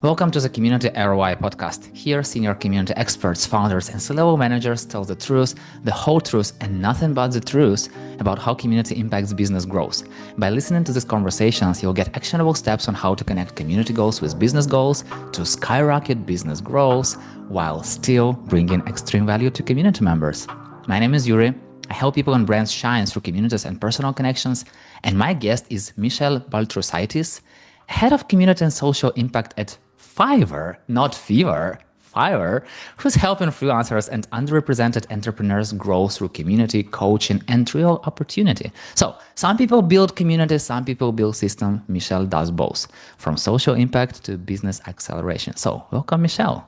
Welcome to the Community ROI podcast. Here, senior community experts, founders, and C-level managers tell the truth, the whole truth, and nothing but the truth about how community impacts business growth. By listening to these conversations, you'll get actionable steps on how to connect community goals with business goals to skyrocket business growth while still bringing extreme value to community members. My name is Yurii. I help people and brands shine through communities and personal connections. And my guest is Michelle Baltrusitis, head of community and social impact at Fiverr, not Fiverr, Fiverr, who's helping freelancers and underrepresented entrepreneurs grow through community, coaching, and real opportunity. So some people build communities, some people build systems. Michelle does both, from social impact to business acceleration. So welcome, Michelle.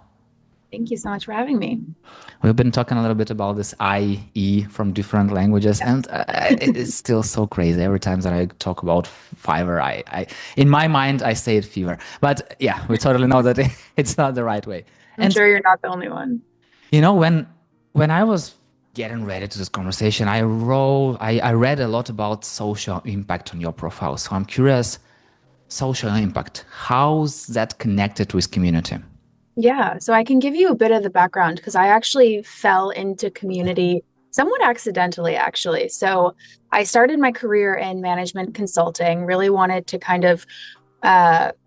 Thank you so much for having me. We've been talking a little bit about this IE from different languages, and it is still so crazy. Every time that I talk about Fiverr, I in my mind, I say it fever. But yeah, we totally know that it's not the right way. I'm sure you're not the only one. You know, when I was getting ready to this conversation, I read a lot about social impact on your profile. So I'm curious, social impact, how's that connected with community? Yeah, so I can give you a bit of the background because I actually fell into community somewhat accidentally, actually. So I started my career in management consulting, really wanted to kind of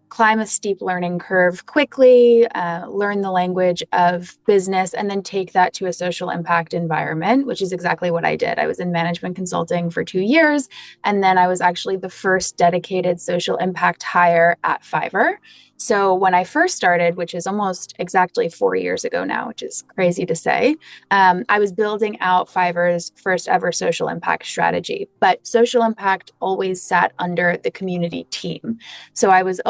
climb a steep learning curve quickly, learn the language of business, and then take that to a social impact environment, which is exactly what I did. I was in management consulting for 2 years, and then I was actually the first dedicated social impact hire at Fiverr. So when I first started, which is almost exactly 4 years ago now, which is crazy to say, I was building out Fiverr's first ever social impact strategy. But social impact always sat under the community team. So I was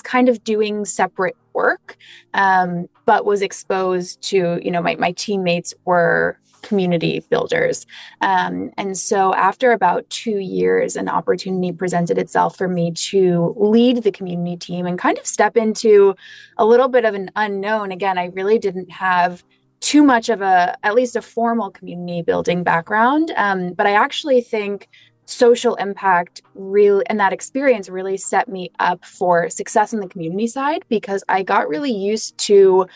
kind of doing separate work, but was exposed to, my teammates were community builders. And so after about 2 years, an opportunity presented itself for me to lead the community team and kind of step into a little bit of an unknown. Again, I really didn't have too much of at least a formal community building background. But I actually think social impact really, and that experience really set me up for success in the community side because I got really used to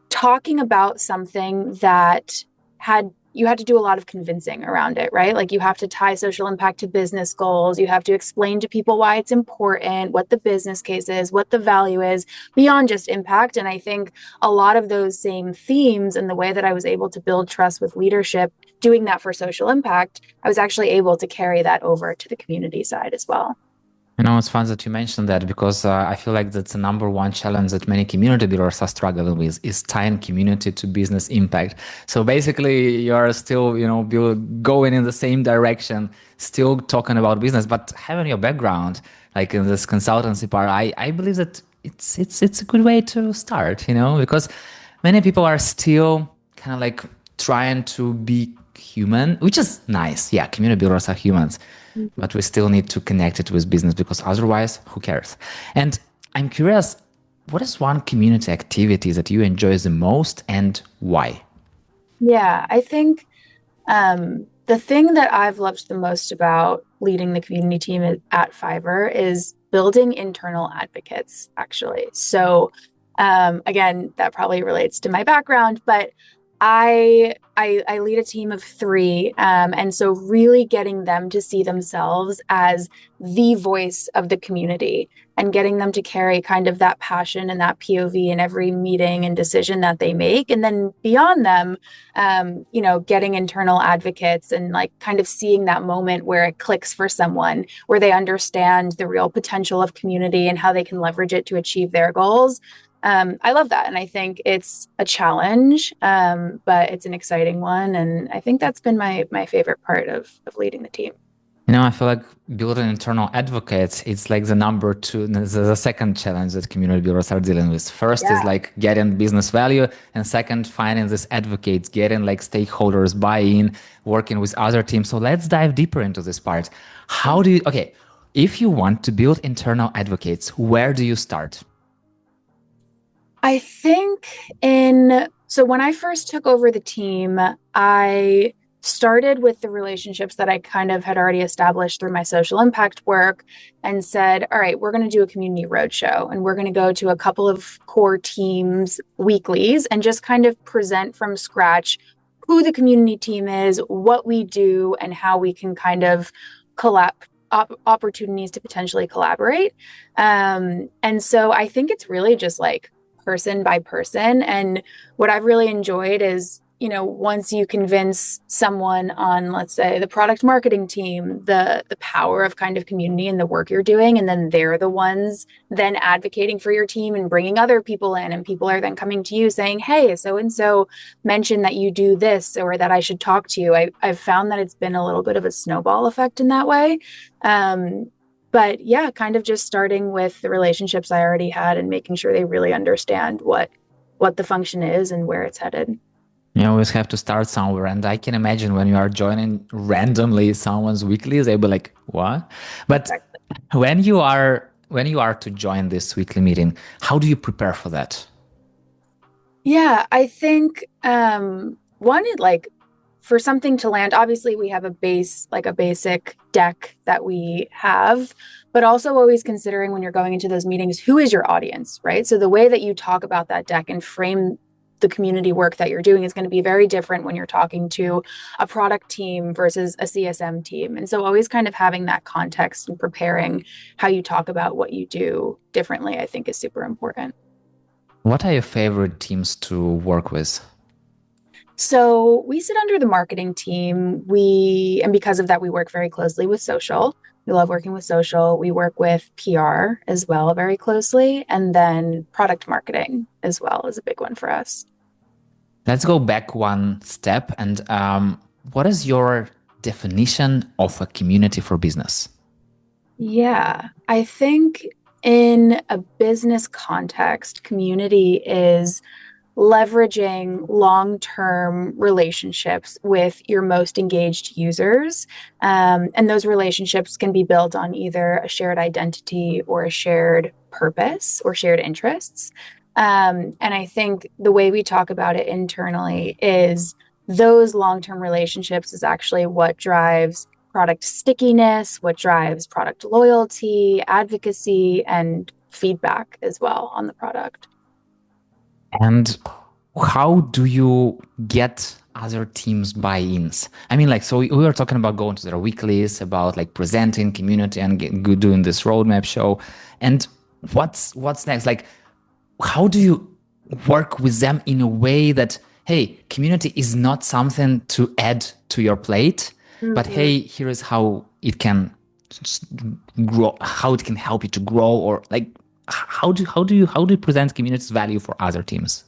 talking about something that you had to do a lot of convincing around it, right? Like you have to tie social impact to business goals. You have to explain to people why it's important, what the business case is, what the value is beyond just impact. And I think a lot of those same themes and the way that I was able to build trust with leadership, doing that for social impact, I was actually able to carry that over to the community side as well. It's fun that you mentioned that because I feel like that's the number one challenge that many community builders are struggling with is tying community to business impact. So basically, you're still, going in the same direction, still talking about business, but having your background, like in this consultancy part, I believe that it's a good way to start, because many people are still kind of like trying to be human, which is nice. Yeah, community builders are humans, but we still need to connect it with business because otherwise, who cares? And I'm curious, what is one community activity that you enjoy the most and why? Yeah, I think the thing that I've loved the most about leading the community team at Fiverr is building internal advocates, actually. So, again, that probably relates to my background, but I lead a team of 3, and so really getting them to see themselves as the voice of the community and getting them to carry kind of that passion and that POV in every meeting and decision that they make, and then beyond them, getting internal advocates and like kind of seeing that moment where it clicks for someone, where they understand the real potential of community and how they can leverage it to achieve their goals. I love that. And I think it's a challenge, but it's an exciting one. And I think that's been my favorite part of leading the team. I feel like building internal advocates, it's like the number 2, the second challenge that community builders are dealing with. First is Yeah. like getting business value, and second, finding these advocates, getting like stakeholders buy-in, working with other teams. So let's dive deeper into this part. If you want to build internal advocates, where do you start? I think so when I first took over the team, I started with the relationships that I kind of had already established through my social impact work and said, all right, we're going to do a community roadshow and we're going to go to a couple of core teams weeklies and just kind of present from scratch who the community team is, what we do, and how we can kind of opportunities to potentially collaborate. And so I think it's really just like person by person. And what I've really enjoyed is, once you convince someone on, let's say, the product marketing team, the power of kind of community and the work you're doing, and then they're the ones then advocating for your team and bringing other people in, and people are then coming to you saying, hey, so and so mentioned that you do this or that I should talk to you. I've found that it's been a little bit of a snowball effect in that way. But yeah, kind of just starting with the relationships I already had and making sure they really understand what the function is and where it's headed. You always have to start somewhere. And I can imagine when you are joining randomly someone's weeklies, they'll be like, what? But Exactly. when you are to join this weekly meeting, how do you prepare for that? Yeah, I think one, like for something to land, obviously we have a base, like a basic deck that we have, but also always considering when you're going into those meetings, who is your audience, right? So the way that you talk about that deck and frame the community work that you're doing is going to be very different when you're talking to a product team versus a CSM team. And so always kind of having that context and preparing how you talk about what you do differently, I think is super important. What are your favorite teams to work with? So we sit under the marketing team. And because of that, we work very closely with social. We love working with social. We work with PR as well very closely. And then product marketing as well is a big one for us. Let's go back one step. And what is your definition of a community for business? Yeah, I think in a business context, community is leveraging long-term relationships with your most engaged users. And those relationships can be built on either a shared identity or a shared purpose or shared interests. And I think the way we talk about it internally is those long-term relationships is actually what drives product stickiness, what drives product loyalty, advocacy, and feedback as well on the product. And how do you get other teams buy-ins? I mean, like, so we were talking about going to their weeklies, about like presenting community and doing this roadmap show. And what's next? Like, how do you work with them in a way that, hey, community is not something to add to your plate, but Mm-hmm. hey, here is how it can grow, how it can help you to grow, or like how do you present community's value for other teams?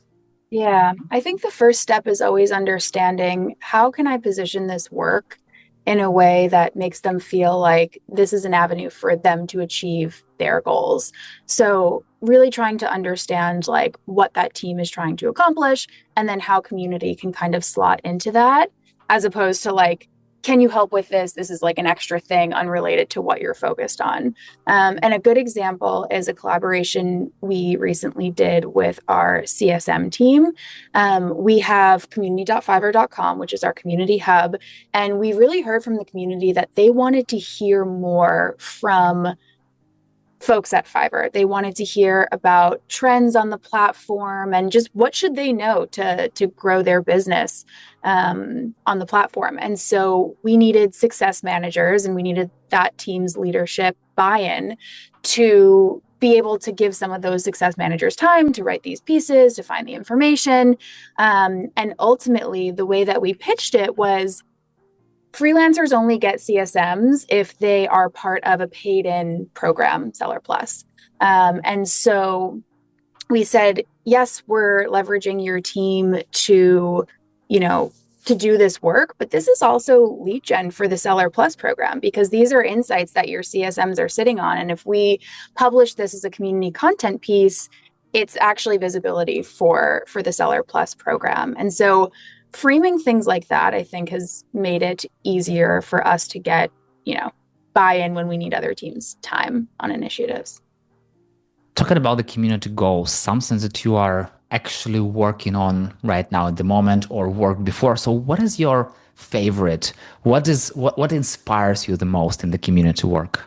Yeah, I think the first step is always understanding how can I position this work in a way that makes them feel like this is an avenue for them to achieve their goals. So really trying to understand like what that team is trying to accomplish and then how community can kind of slot into that as opposed to like, can you help with this? This is like an extra thing unrelated to what you're focused on. And a good example is a collaboration we recently did with our CSM team. We have community.fiverr.com, which is our community hub. And we really heard from the community that they wanted to hear more from folks at Fiverr. They wanted to hear about trends on the platform and just what should they know to grow their business on the platform. And so we needed success managers and we needed that team's leadership buy-in to be able to give some of those success managers time to write these pieces, to find the information. And ultimately, the way that we pitched it was freelancers only get CSMs if they are part of a paid-in program, Seller Plus. And so we said, yes, we're leveraging your team to do this work, but this is also lead gen for the Seller Plus program because these are insights that your CSMs are sitting on. And if we publish this as a community content piece, it's actually visibility for the Seller Plus program. And so framing things like that, I think, has made it easier for us to get, buy-in when we need other teams' time on initiatives. Talking about the community goals, something that you are actually working on right now at the moment or worked before. So what is your favorite? What inspires you the most in the community work?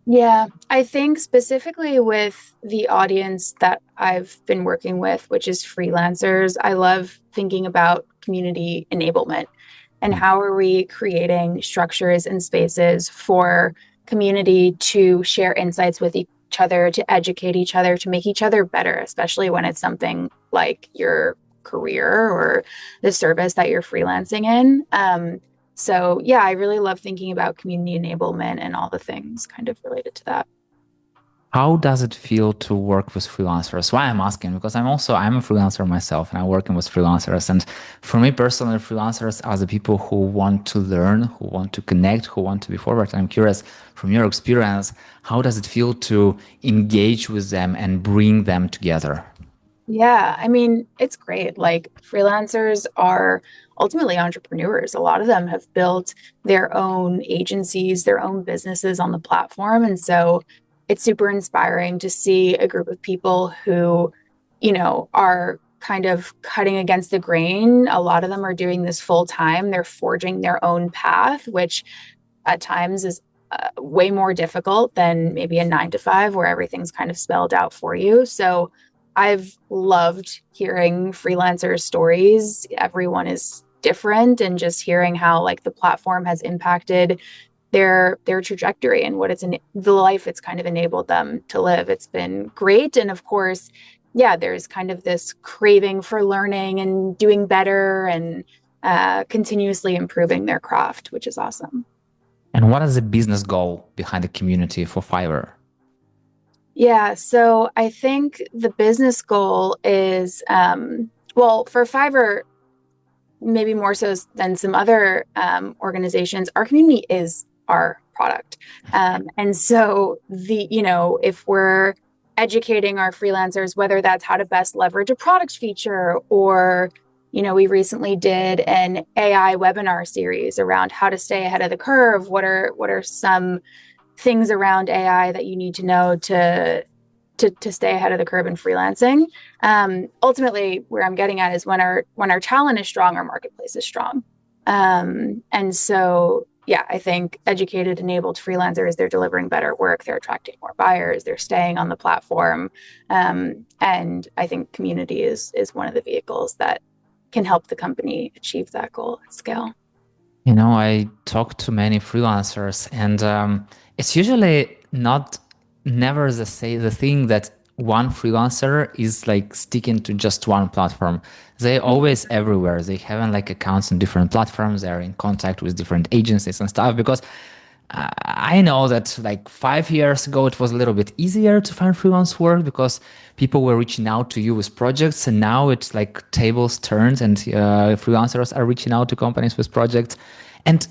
Yeah, I think specifically with the audience that I've been working with, which is freelancers, I love thinking about community enablement and how are we creating structures and spaces for community to share insights with each other, to educate each other, to make each other better, especially when it's something like your career or the service that you're freelancing in. So yeah, I really love thinking about community enablement and all the things kind of related to that. How does it feel to work with freelancers? Why I'm asking, because I'm a freelancer myself and I'm working with freelancers. And for me personally, freelancers are the people who want to learn, who want to connect, who want to be forward. I'm curious from your experience, how does it feel to engage with them and bring them together? Yeah, I mean, it's great. Like freelancers are ultimately entrepreneurs. A lot of them have built their own agencies, their own businesses on the platform. And so it's super inspiring to see a group of people who, are kind of cutting against the grain. A lot of them are doing this full time. They're forging their own path, which at times is way more difficult than maybe a 9 to 5 where everything's kind of spelled out for you. So I've loved hearing freelancers' stories. Everyone is different, and just hearing how like the platform has impacted their trajectory and what the life it's kind of enabled them to live. It's been great. And of course, yeah, there's kind of this craving for learning and doing better and continuously improving their craft, which is awesome. And what is the business goal behind the community for Fiverr? Yeah, so I think the business goal is, well, for Fiverr, maybe more so than some other organizations, our community is our product. And so if we're educating our freelancers, whether that's how to best leverage a product feature or, we recently did an AI webinar series around how to stay ahead of the curve. What are some things around AI that you need to know to stay ahead of the curve in freelancing. Ultimately, where I'm getting at is when our talent is strong, our marketplace is strong. And so, yeah, I think educated, enabled freelancers, they're delivering better work, they're attracting more buyers, they're staying on the platform. And I think community is one of the vehicles that can help the company achieve that goal at scale. I talk to many freelancers, and it's usually not never the thing that one freelancer is like sticking to just one platform. They're always everywhere. They have like accounts on different platforms. They're in contact with different agencies and stuff because I know that like 5 years ago, it was a little bit easier to find freelance work because people were reaching out to you with projects. And now it's like tables turned and freelancers are reaching out to companies with projects. And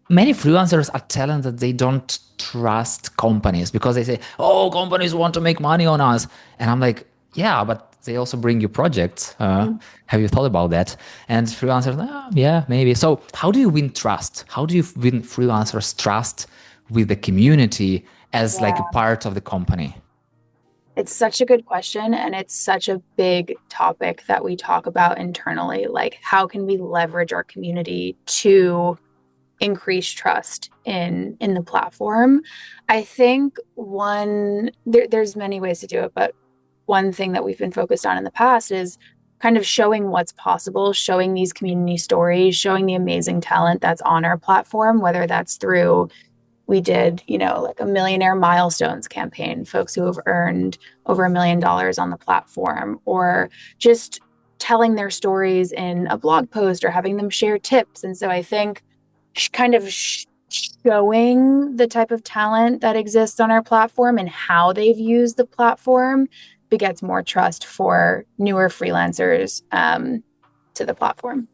many freelancers are telling that they don't trust companies because they say, oh, companies want to make money on us. And I'm like, yeah, but they also bring you projects. Have you thought about that? And freelancers, yeah, maybe. So how do you win trust? How do you win freelancers trust with the community as like a Yeah. part of the company? It's such a good question, and it's such a big topic that we talk about internally. Like, how can we leverage our community to increase trust in the platform? I think there's many ways to do it, but one thing that we've been focused on in the past is kind of showing what's possible, showing these community stories, showing the amazing talent that's on our platform, whether that's through we did, like a millionaire milestones campaign, folks who have earned over $1 million on the platform, or just telling their stories in a blog post or having them share tips. And so I think kind of showing the type of talent that exists on our platform and how they've used the platform begets more trust for newer freelancers to the platform.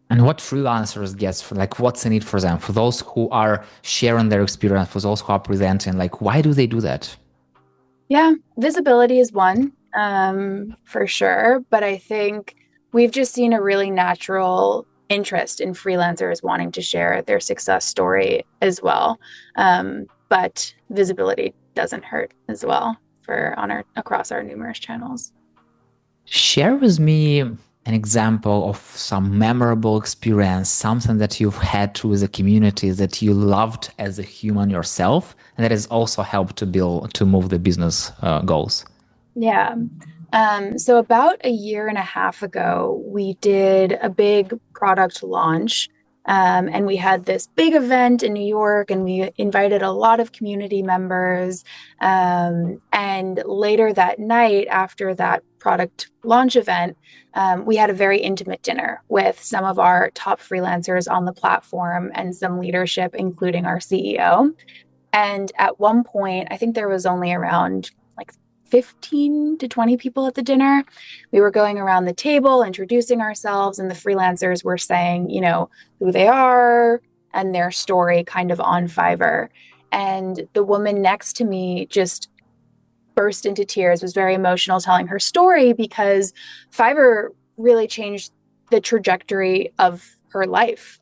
And what freelancers gets for like what's in it for them? For those who are sharing their experience, for those who are presenting, like why do they do that? Yeah, visibility is one, for sure. But I think we've just seen a really natural interest in freelancers wanting to share their success story as well. But visibility doesn't hurt as well across our numerous channels. Share with me an example of some memorable experience, something that you've had through the community that you loved as a human yourself, and that has also helped to move the business goals? Yeah. So about a year and a half ago, we did a big product launch. And we had this big event in New York, and we invited a lot of community members. And later that night, after that product launch event, we had a very intimate dinner with some of our top freelancers on the platform and some leadership, including our CEO. And at one point, I think there was only around like 15 to 20 people at the dinner. We were going around the table, introducing ourselves, and the freelancers were saying, who they are and their story kind of on Fiverr. And the woman next to me just burst into tears, was very emotional telling her story because Fiverr really changed the trajectory of her life.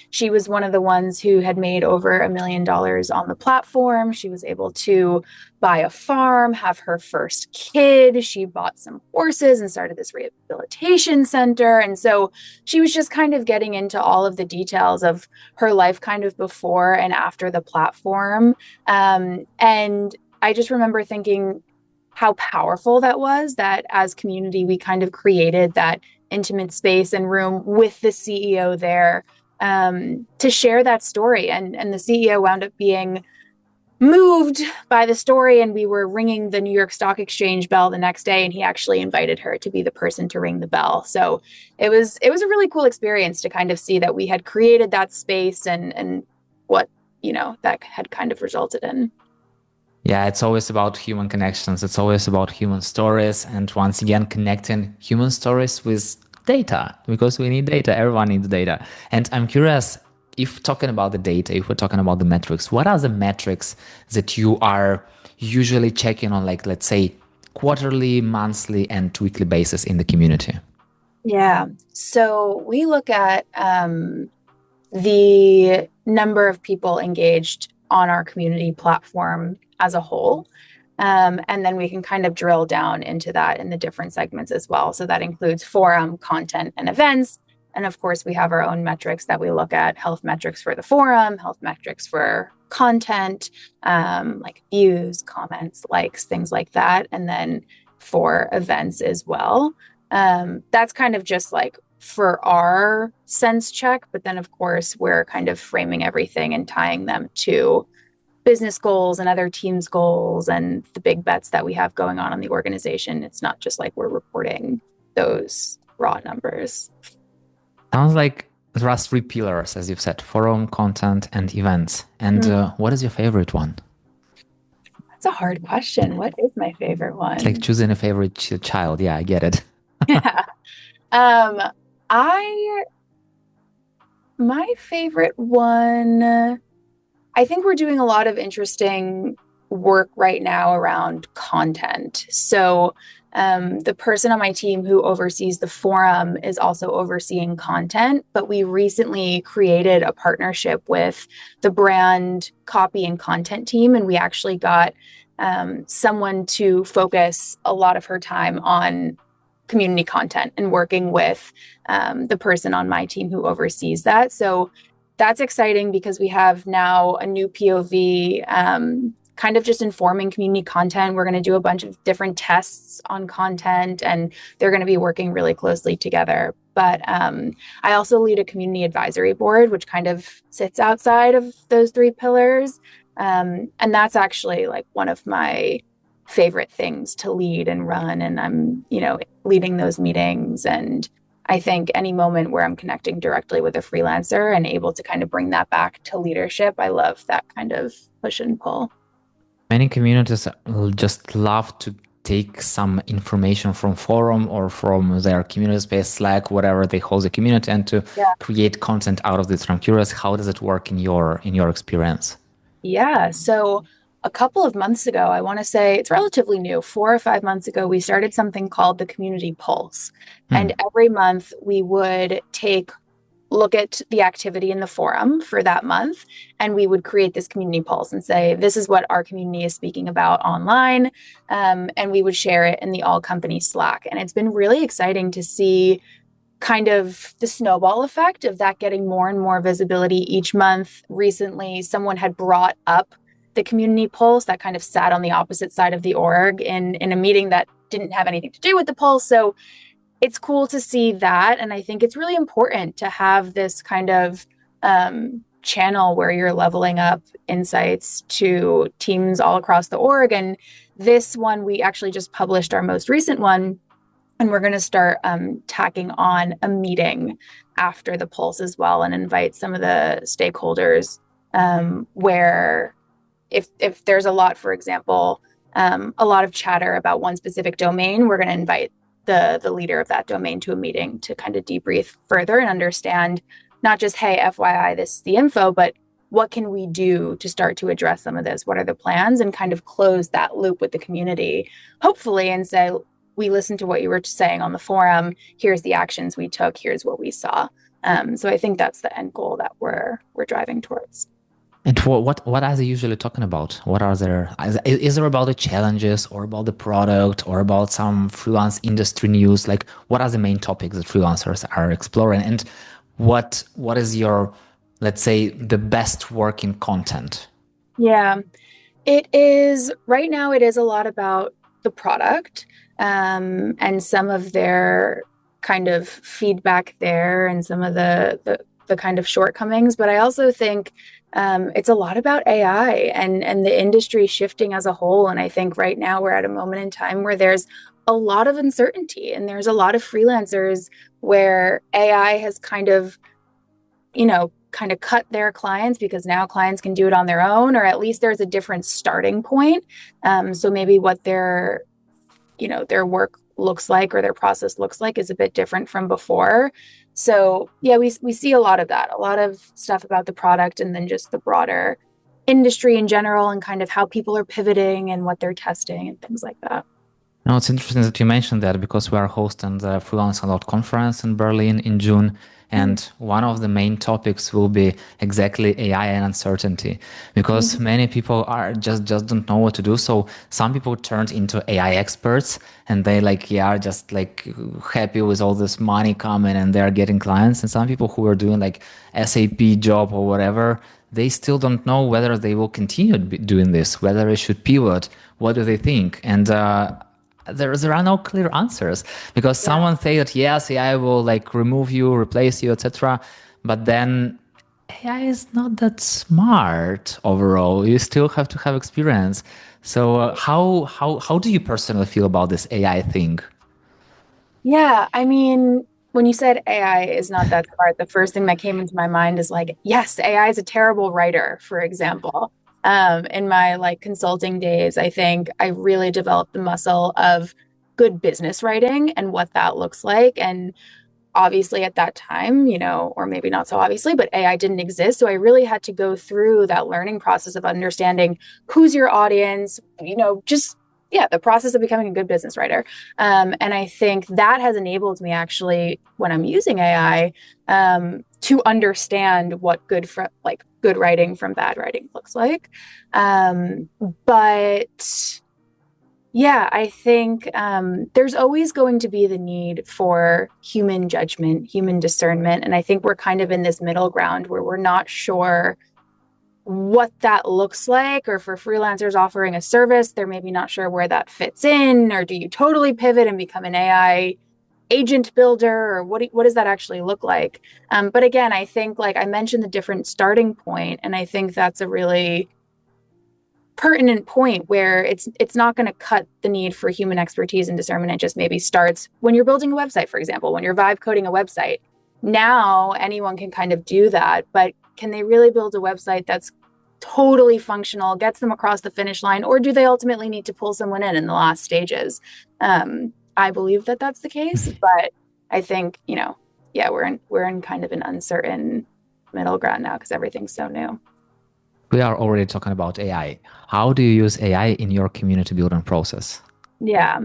She was one of the ones who had made over $1 million on the platform. She was able to buy a farm, have her first kid. She bought some horses and started this rehabilitation center. And so she was just kind of getting into all of the details of her life kind of before and after the platform. And I just remember thinking how powerful that was, that as community, we kind of created that intimate space and room with the CEO there to share that story. And the CEO wound up being moved by the story, and we were ringing the New York Stock Exchange bell the next day, and he actually invited her to be the person to ring the bell. So it was a really cool experience to kind of see that we had created that space and what that had kind of resulted in. Yeah, it's always about human connections. It's always about human stories. And once again, connecting human stories with data, because we need data. Everyone needs data. And I'm curious, if talking about the data, if we're talking about the metrics, what are the metrics that you are usually checking on, like, let's say, quarterly, monthly, and weekly basis in the community? Yeah. So we look at the number of people engaged on our community platform as a whole. And then we can kind of drill down into that in the different segments as well. So that includes forum, content, and events. And of course, we have our own metrics that we look at: health metrics for the forum, health metrics for content, like views, comments, likes, things like that. And then for events as well. That's kind of just like for our sense check. But then, of course, we're kind of framing everything and tying them to business goals and other teams' goals and the big bets that we have going on in the organization. It's not just like we're reporting those raw numbers. Sounds like there are three pillars, as you've said: forum, content, and events. And what is your favorite one? That's a hard question. What is my favorite one? It's like choosing a favorite child. Yeah, I get it. Yeah. My favorite one, I think we're doing a lot of interesting work right now around content. So the person on my team who oversees the forum is also overseeing content, but we recently created a partnership with the brand copy and content team, and we actually got someone to focus a lot of her time on community content and working with the person on my team who oversees that. So that's exciting because we have now a new POV kind of just informing community content. We're going to do a bunch of different tests on content, and they're going to be working really closely together. But I also lead a community advisory board, which kind of sits outside of those three pillars. And that's actually like one of my favorite things to lead and run. And I'm, leading those meetings. And I think any moment where I'm connecting directly with a freelancer and able to kind of bring that back to leadership, I love that kind of push and pull. Many communities just love to take some information from forum or from their community space, Slack, whatever they hold the community, and to create content out of this. I'm curious, how does it work in your experience? Yeah. So a couple of months ago, I want to say it's relatively new, 4 or 5 months ago, we started something called the Community Pulse. And every month we would take look at the activity in the forum for that month, and we would create this community pulse and say, this is what our community is speaking about online. And we would share it in the all company Slack. And it's been really exciting to see kind of the snowball effect of that getting more and more visibility each month. Recently, someone had brought up the community pulse that kind of sat on the opposite side of the org in a meeting that didn't have anything to do with the pulse. So it's cool to see that. And I think it's really important to have this kind of channel where you're leveling up insights to teams all across the org. And this one, we actually just published our most recent one. And we're going to start tacking on a meeting after the pulse as well and invite some of the stakeholders where if there's a lot, for example, a lot of chatter about one specific domain, we're going to invite the leader of that domain to a meeting to kind of debrief further and understand not just, hey, FYI, this is the info, but what can we do to start to address some of this? What are the plans? And kind of close that loop with the community, hopefully, and say, we listened to what you were saying on the forum. Here's the actions we took. Here's what we saw. So I think that's the end goal that we're driving towards. And what are they usually talking about? What are there? Is there about the challenges or about the product or about some freelance industry news? Like, what are the main topics that freelancers are exploring? And what is your, let's say, the best working content? Yeah, it is right now. It is a lot about the product and some of their kind of feedback there and some of the kind of shortcomings. But I also think it's a lot about AI and the industry shifting as a whole. And I think right now we're at a moment in time where there's a lot of uncertainty and there's a lot of freelancers where AI has kind of cut their clients because now clients can do it on their own, or at least there's a different starting point. So maybe what their work looks like or their process looks like is a bit different from before. So yeah, we see a lot of that, a lot of stuff about the product and then just the broader industry in general and kind of how people are pivoting and what they're testing and things like that. No, it's interesting that you mentioned that because we are hosting the Freelance a Lot conference in Berlin in June. And one of the main topics will be exactly AI and uncertainty, because many people are just don't know what to do. So some people turned into AI experts and they are just like happy with all this money coming and they're getting clients. And some people who are doing like SAP job or whatever, they still don't know whether they will continue doing this, whether they should pivot. What do they think? And there are no clear answers because someone say that yes, AI will like remove you, replace you, etc. But then AI is not that smart overall. You still have to have experience. So how do you personally feel about this AI thing? Yeah, I mean, when you said AI is not that smart, the first thing that came into my mind is like, yes, AI is a terrible writer, for example. In my like consulting days, I think I really developed the muscle of good business writing and what that looks like. And obviously at that time, or maybe not so obviously, but AI didn't exist. So I really had to go through that learning process of understanding who's your audience, the process of becoming a good business writer. And I think that has enabled me actually when I'm using AI to understand what good writing from bad writing looks like. But yeah, I think there's always going to be the need for human judgment, human discernment. And I think we're kind of in this middle ground where we're not sure what that looks like, or for freelancers offering a service, they're maybe not sure where that fits in, or do you totally pivot and become an AI agent builder, or what does that actually look like? But again, I think like I mentioned the different starting point, and I think that's a really pertinent point where it's not going to cut the need for human expertise and discernment. It just maybe starts when you're building a website, for example, when you're vibe coding a website. Now anyone can kind of do that, but can they really build a website that's totally functional, gets them across the finish line, or do they ultimately need to pull someone in the last stages? I believe that that's the case, but I think, we're in kind of an uncertain middle ground now because everything's so new. We are already talking about AI. How do you use AI in your community building process? Yeah.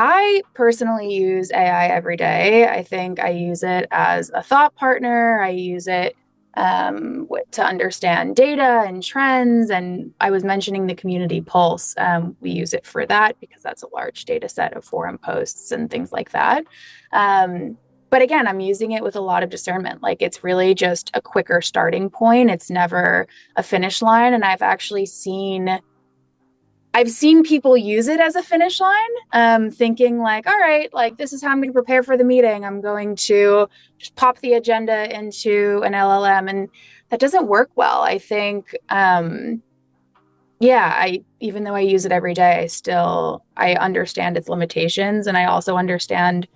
I personally use AI every day. I think I use it as a thought partner. I use it to understand data and trends. And I was mentioning the community pulse. We use it for that because that's a large data set of forum posts and things like that. But again, I'm using it with a lot of discernment. Like it's really just a quicker starting point. It's never a finish line. And I've seen people use it as a finish line, thinking like, all right, like this is how I'm going to prepare for the meeting. I'm going to just pop the agenda into an LLM, and that doesn't work well. I think, even though I use it every day, I understand its limitations, and I also understand,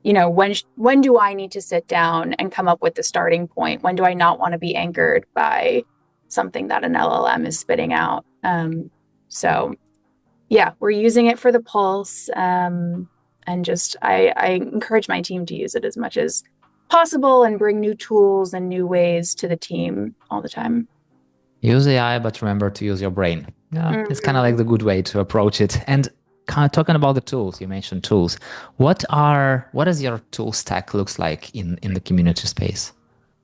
when do I need to sit down and come up with the starting point? When do I not want to be anchored by something that an LLM is spitting out? So yeah, we're using it for the pulse. And just, I encourage my team to use it as much as possible and bring new tools and new ways to the team all the time. Use AI, but remember to use your brain. Yeah, it's kind of like the good way to approach it. And kind of talking about the tools, you mentioned tools. What does your tool stack looks like in the community space?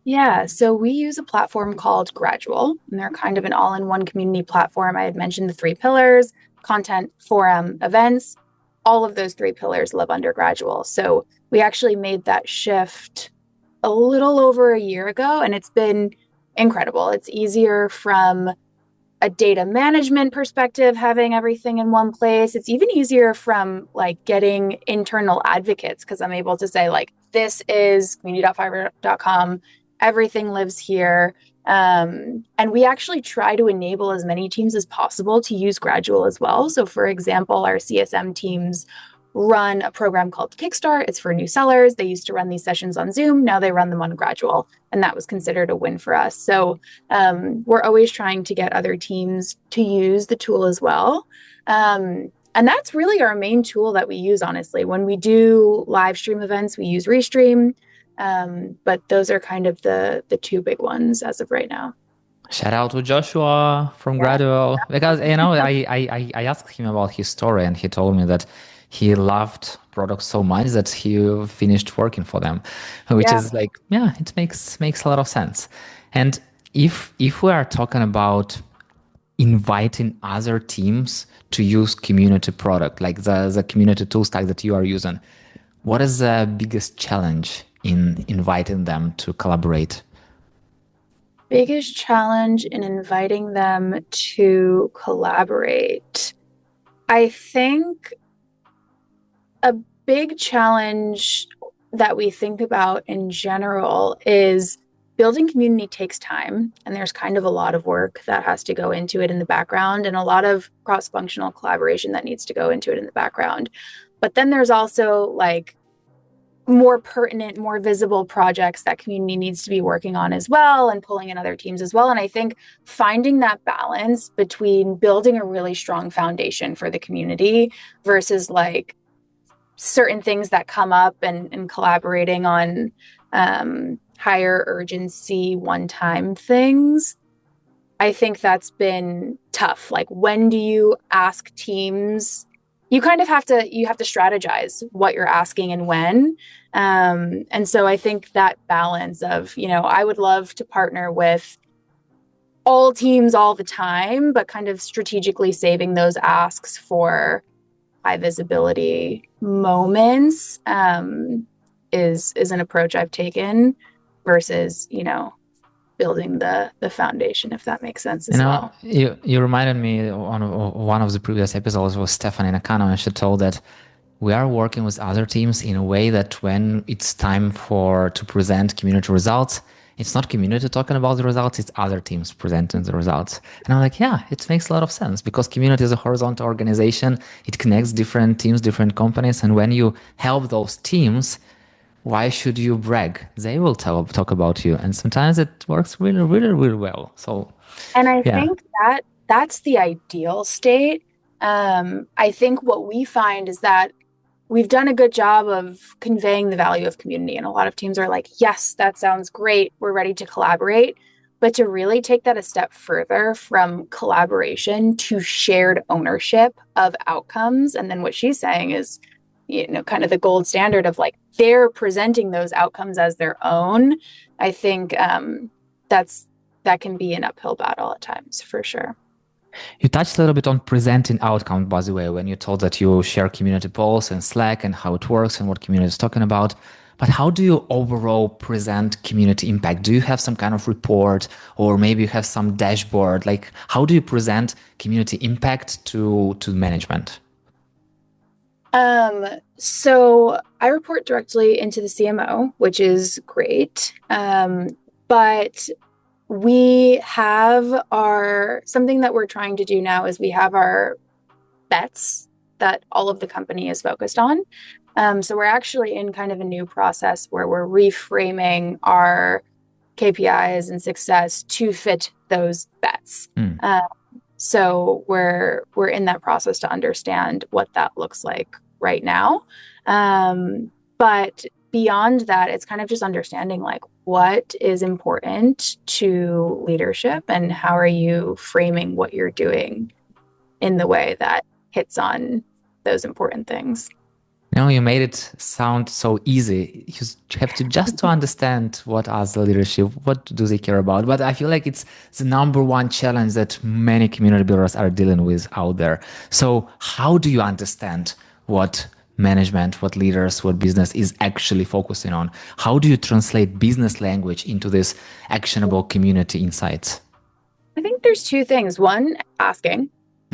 Yeah, so we use a platform called Gradual, and they're kind of an all-in-one community platform. I had mentioned the three pillars: content, forum, events. All of those three pillars live under Gradual. So we actually made that shift a little over a year ago, and it's been incredible. It's easier from a data management perspective, having everything in one place. It's even easier from like getting internal advocates, because I'm able to say like, this is community.fiverr.com. Everything lives here. And we actually try to enable as many teams as possible to use Gradual as well. So for example, our CSM teams run a program called Kickstart. It's for new sellers. They used to run these sessions on Zoom. Now they run them on Gradual. And that was considered a win for us. So we're always trying to get other teams to use the tool as well. And that's really our main tool that we use, honestly. When we do live stream events, we use Restream. But those are kind of the two big ones as of right now. Shout out to Joshua from Gradual, because I asked him about his story, and he told me that he loved products so much that he finished working for them, which is like, yeah, it makes a lot of sense. And if we are talking about inviting other teams to use community product, like the community tool stack that you are using, what is the biggest challenge in inviting them to collaborate? Biggest challenge in inviting them to collaborate. I think a big challenge that we think about in general is building community takes time, and there's kind of a lot of work that has to go into it in the background, and a lot of cross-functional collaboration that needs to go into it in the background. But then there's also like more pertinent, more visible projects that community needs to be working on as well, and pulling in other teams as well. And I think finding that balance between building a really strong foundation for the community versus like certain things that come up, and collaborating on higher urgency one-time things, I think that's been tough. Like, when do you ask teams? You kind of have to strategize what you're asking and when. And so I think that balance of, I would love to partner with all teams all the time, but kind of strategically saving those asks for high visibility moments is an approach I've taken versus, building the foundation, if that makes sense as well. You reminded me on one of the previous episodes with Stephanie Nakano, and she told that we are working with other teams in a way that when it's time to present community results, it's not community talking about the results, it's other teams presenting the results. And I'm like, yeah, it makes a lot of sense, because community is a horizontal organization. It connects different teams, different companies. And when you help those teams, why should you brag? They will talk about you. And sometimes it works really, really, really well. So, and I think that's the ideal state. I think what we find is that we've done a good job of conveying the value of community. And a lot of teams are like, yes, that sounds great. We're ready to collaborate. But to really take that a step further from collaboration to shared ownership of outcomes. And then what she's saying is, kind of the gold standard of like they're presenting those outcomes as their own, I think that can be an uphill battle at times for sure. You touched a little bit on presenting outcome, by the way, when you told that you share community polls and Slack and how it works and what community is talking about. But how do you overall present community impact? Do you have some kind of report, or maybe you have some dashboard? Like, how do you present community impact to management? So I report directly into the CMO, which is great. But we have something that we're trying to do now is we have our bets that all of the company is focused on. So we're actually in kind of a new process where we're reframing our KPIs and success to fit those bets. So we're in that process to understand what that looks like right now. But beyond that, it's kind of just understanding like what is important to leadership and how are you framing what you're doing in the way that hits on those important things. No, you made it sound so easy. You have to just to understand what as the leadership, what do they care about. But I feel like it's the number one challenge that many community builders are dealing with out there. So how do you understand what management, what leaders, what business is actually focusing on? How do you translate business language into this actionable community insights? I think there's two things. One, asking,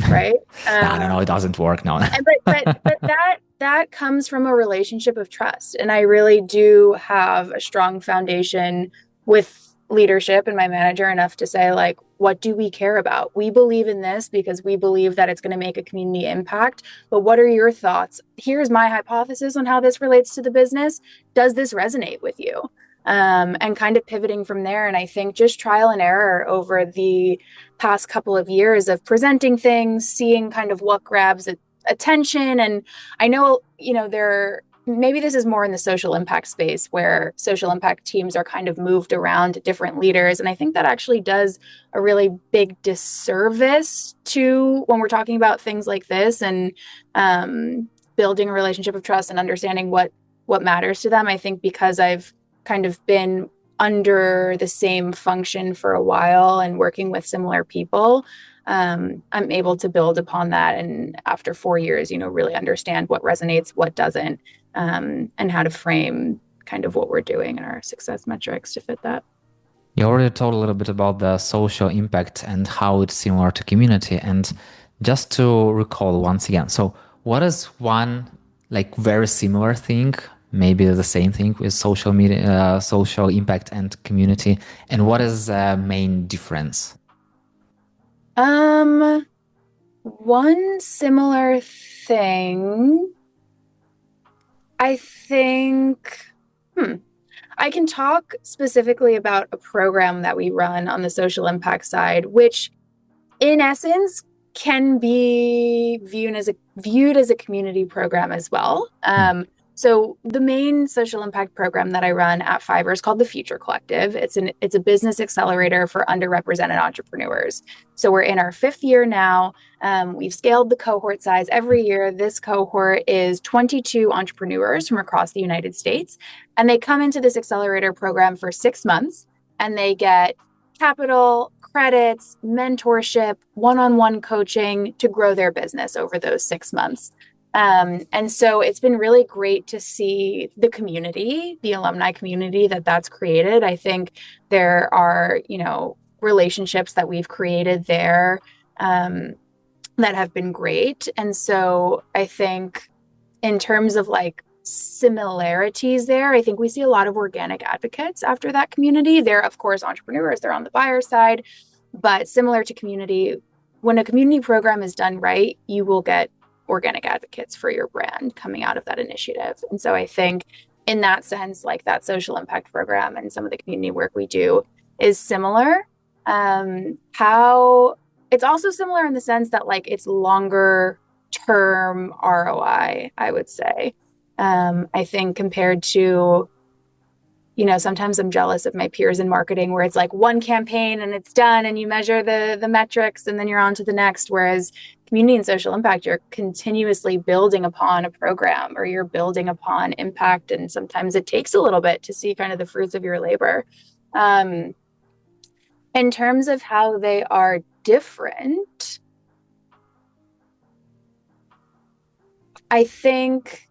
right? No, it doesn't work now. but that comes from a relationship of trust. And I really do have a strong foundation with leadership and my manager enough to say, like, what do we care about? We believe in this because we believe that it's going to make a community impact. But what are your thoughts? Here's my hypothesis on how this relates to the business. Does this resonate with you? And kind of pivoting from there. And I think just trial and error over the past couple of years of presenting things, seeing kind of what grabs attention. And I know, maybe this is more in the social impact space where social impact teams are kind of moved around to different leaders. And I think that actually does a really big disservice to when we're talking about things like this and building a relationship of trust and understanding what matters to them. I think because I've kind of been under the same function for a while and working with similar people, I'm able to build upon that. And after 4 years, really understand what resonates, what doesn't, and how to frame kind of what we're doing and our success metrics to fit that. You already told a little bit about the social impact and how it's similar to community. And just to recall once again, so what is one like very similar thing, maybe the same thing with social media, social impact and community, and what is the main difference? One similar thing, I think, I can talk specifically about a program that we run on the social impact side, which in essence can be viewed as a community program as well. So the main social impact program that I run at Fiverr is called the Future Collective. It's a business accelerator for underrepresented entrepreneurs. So we're in our 5th year now. We've scaled the cohort size every year. This cohort is 22 entrepreneurs from across the United States, and they come into this accelerator program for 6 months, and they get capital, credits, mentorship, one-on-one coaching to grow their business over those 6 months. And so it's been really great to see the community, the alumni community that's created. I think there are, relationships that we've created there that have been great. And so I think in terms of like similarities there, I think we see a lot of organic advocates after that community. They're, of course, entrepreneurs. They're on the buyer side, but similar to community, when a community program is done right, you will get organic advocates for your brand coming out of that initiative. And so I think in that sense, like that social impact program and some of the community work we do is similar. How it's also similar in the sense that like it's longer term ROI, I would say. I think compared to, sometimes I'm jealous of my peers in marketing where it's like one campaign and it's done and you measure the metrics and then you're on to the next. Whereas community and social impact, you're continuously building upon a program, or you're building upon impact. And sometimes it takes a little bit to see kind of the fruits of your labor. In terms of how they are different, I think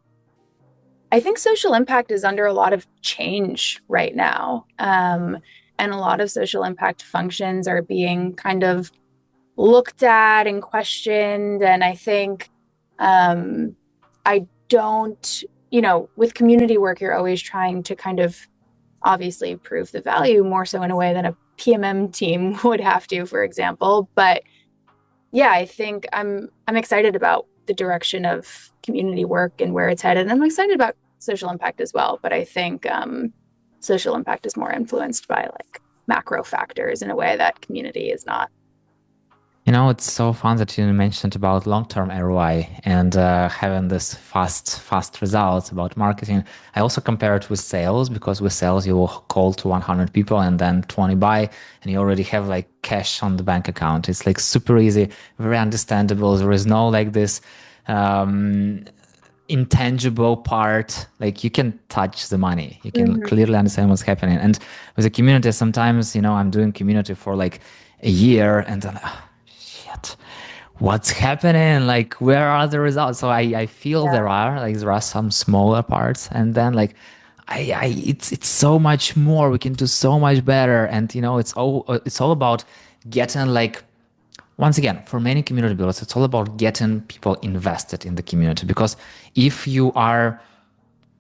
social impact is under a lot of change right now. And a lot of social impact functions are being kind of looked at and questioned. And I think I don't, with community work, you're always trying to kind of obviously prove the value more so in a way than a PMM team would have to, for example. But yeah, I think I'm excited about the direction of community work and where it's headed. And I'm excited about social impact as well. But I think social impact is more influenced by like macro factors in a way that community is not. It's so fun that you mentioned about long-term ROI and having this fast results about marketing. I also compare it with sales, because with sales, you will call to 100 people and then 20 buy, and you already have like cash on the bank account. It's like super easy, very understandable. There is no like this intangible part. Like you can touch the money. You can clearly understand what's happening. And with the community, sometimes, I'm doing community for like a year and then what's happening, like where are the results? So I feel there are some smaller parts, and then like it's so much more, we can do so much better. And it's all about getting, like, once again, for many community builders, it's all about getting people invested in the community. Because if you are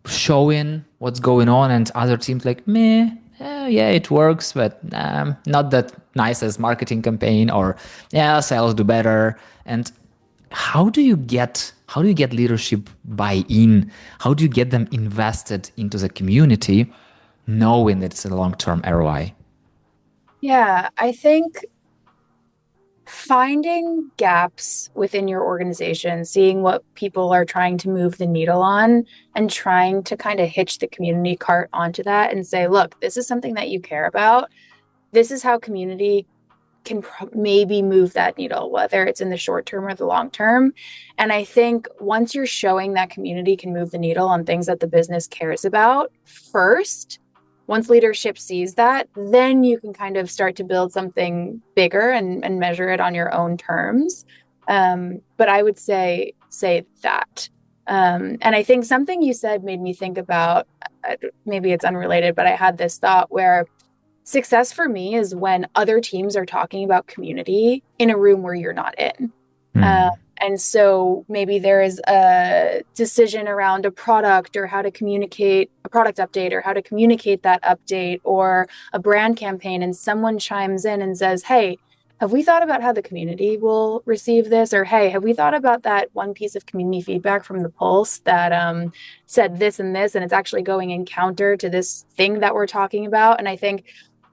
showing what's going on and other teams like meh, yeah, it works, but not that nice as marketing campaign, or yeah, sales do better. And how do you get leadership buy-in? How do you get them invested into the community, knowing that it's a long-term ROI? Yeah, I think finding gaps within your organization, seeing what people are trying to move the needle on, and trying to kind of hitch the community cart onto that and say, look, this is something that you care about. This is how community can maybe move that needle, whether it's in the short term or the long term. And I think once you're showing that community can move the needle on things that the business cares about first, once leadership sees that, then you can kind of start to build something bigger and measure it on your own terms. But I would say that. And I think something you said made me think about, maybe it's unrelated, but I had this thought where success for me is when other teams are talking about community in a room where you're not in. And so maybe there is a decision around a product, or how to communicate a product update, or how to communicate that update, or a brand campaign, and someone chimes in and says, hey, have we thought about how the community will receive this? Or, hey, have we thought about that one piece of community feedback from the Pulse that said this and this, and it's actually going in counter to this thing that we're talking about? And I think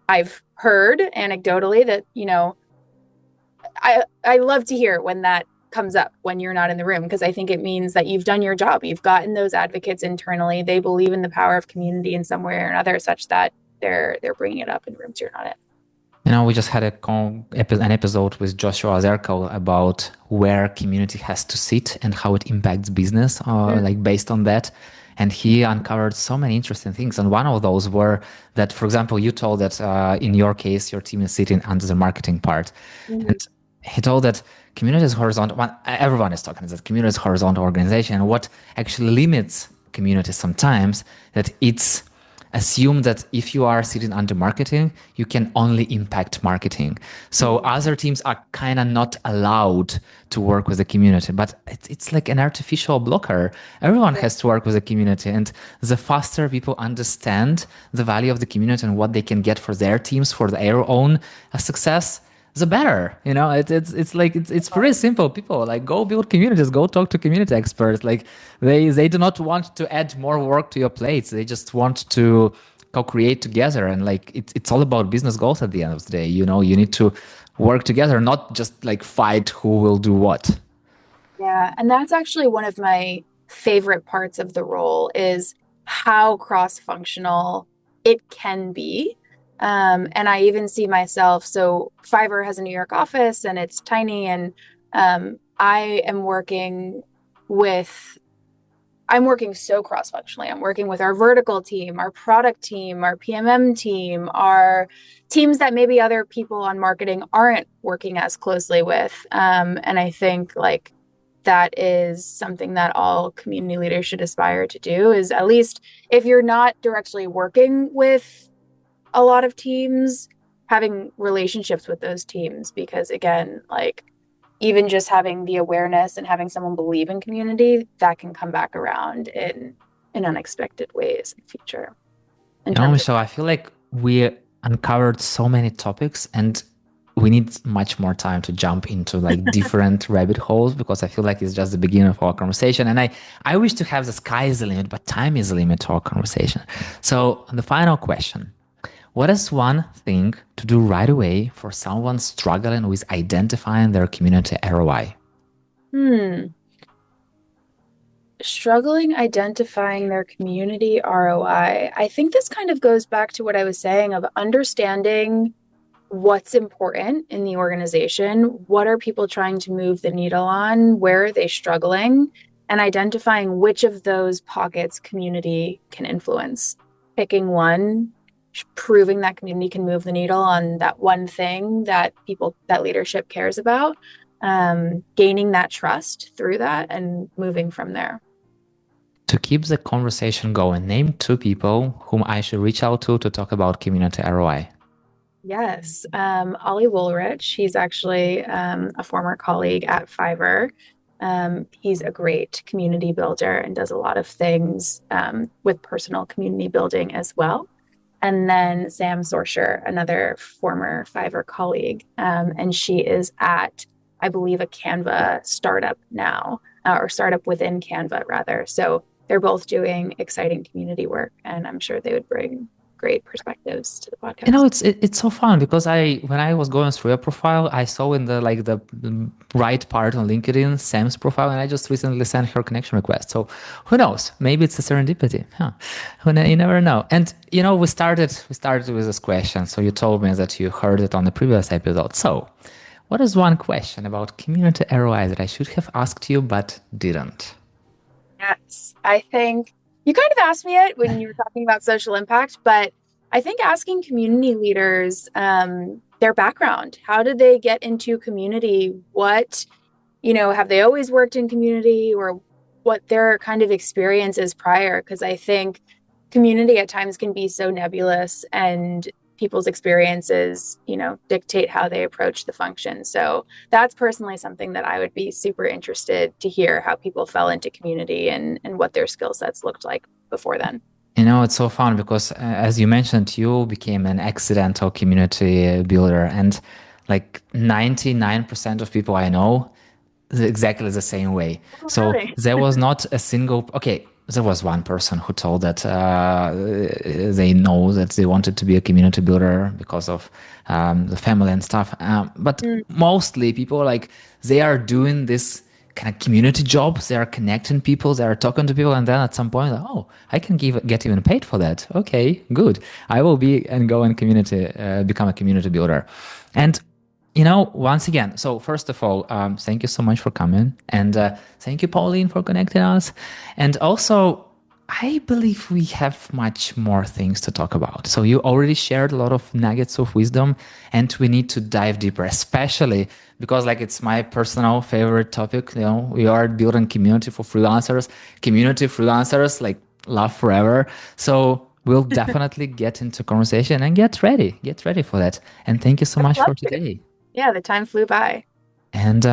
I've heard anecdotally that, I love to hear when that comes up when you're not in the room, because I think it means that you've done your job. You've gotten those advocates internally. They believe in the power of community in some way or another, such that they're bringing it up in rooms you're not in. We just had an episode with Joshua Zerko about where community has to sit and how it impacts business, like based on that. And he uncovered so many interesting things. And one of those were that, for example, you told that in your case, your team is sitting under the marketing part. And he told that community is horizontal. Well, everyone is talking that community is horizontal organization. And what actually limits community sometimes, that it's assume that if you are sitting under marketing, you can only impact marketing. So other teams are kind of not allowed to work with the community, but it's like an artificial blocker. Everyone has to work with the community. And the faster people understand the value of the community and what they can get for their teams, for their own success, the better. It's pretty simple. People like, go build communities, go talk to community experts. Like they do not want to add more work to your plates. They just want to co-create together. And like it's all about business goals at the end of the day. You need to work together, not just like fight who will do what. Yeah, and that's actually one of my favorite parts of the role, is how cross-functional it can be. And I even see myself, so Fiverr has a New York office and it's tiny, and I am working with I'm working so cross-functionally. I'm working with our vertical team, our product team, our PMM team, our teams that maybe other people on marketing aren't working as closely with. And I think like that is something that all community leaders should aspire to do is at least if you're not directly working with a lot of teams, having relationships with those teams, because again, like even just having the awareness and having someone believe in community, that can come back around in unexpected ways in the future. In terms of Michelle, I feel like we uncovered so many topics and we need much more time to jump into like different rabbit holes because I feel like it's just the beginning of our conversation. And I wish to have the sky is the limit, but time is the limit to our conversation. So the final question. What is one thing to do right away for someone struggling with identifying their community ROI? Struggling identifying their community ROI. I think this kind of goes back to what I was saying of understanding what's important in the organization. What are people trying to move the needle on? Where are they struggling? And identifying which of those pockets community can influence. Picking one, proving that community can move the needle on that one thing that leadership cares about, gaining that trust through that and moving from there. To keep the conversation going, name two people whom I should reach out to talk about community ROI. Yes. Ollie Woolrich, he's actually a former colleague at Fiverr. He's a great community builder and does a lot of things with personal community building as well. And then Sam Sorsher, another former Fiverr colleague. And she is at, I believe, a Canva startup now, or startup within Canva, rather. So they're both doing exciting community work, and I'm sure they would bring great perspectives to the podcast. It's so fun because when I was going through your profile, I saw in the right part on LinkedIn Sam's profile, and I just recently sent her connection request. So who knows? Maybe it's a serendipity. Huh? You never know. And we started with this question. So you told me that you heard it on the previous episode. So what is one question about community ROI that I should have asked you but didn't? Yes, I think you kind of asked me it when you were talking about social impact, but I think asking community leaders their background, how did they get into community? What, have they always worked in community or what their kind of experience is prior? Because I think community at times can be so nebulous and people's experiences, dictate how they approach the function. So that's personally something that I would be super interested to hear how people fell into community and what their skill sets looked like before then. It's so fun because as you mentioned, you became an accidental community builder and like 99% of people I know exactly the same way. Oh, so really? there was not a single, okay, there was one person who told that they know that they wanted to be a community builder because of the family and stuff. But mostly people they are doing this kind of community jobs. They are connecting people. They are talking to people. And then at some point, I can get even paid for that. Okay, good. I will go and become a community builder. And once again, so first of all, thank you so much for coming. And thank you, Pauline, for connecting us. And also, I believe we have much more things to talk about. So you already shared a lot of nuggets of wisdom, and we need to dive deeper, especially because it's my personal favorite topic. We are building community for freelancers, love forever. So we'll definitely get into conversation and get ready for that. And thank you so much for today. Yeah, the time flew by. And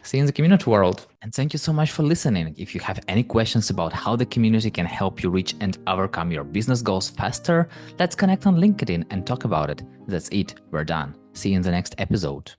see you in the community world. And thank you so much for listening. If you have any questions about how the community can help you reach and overcome your business goals faster, let's connect on LinkedIn and talk about it. That's it. We're done. See you in the next episode.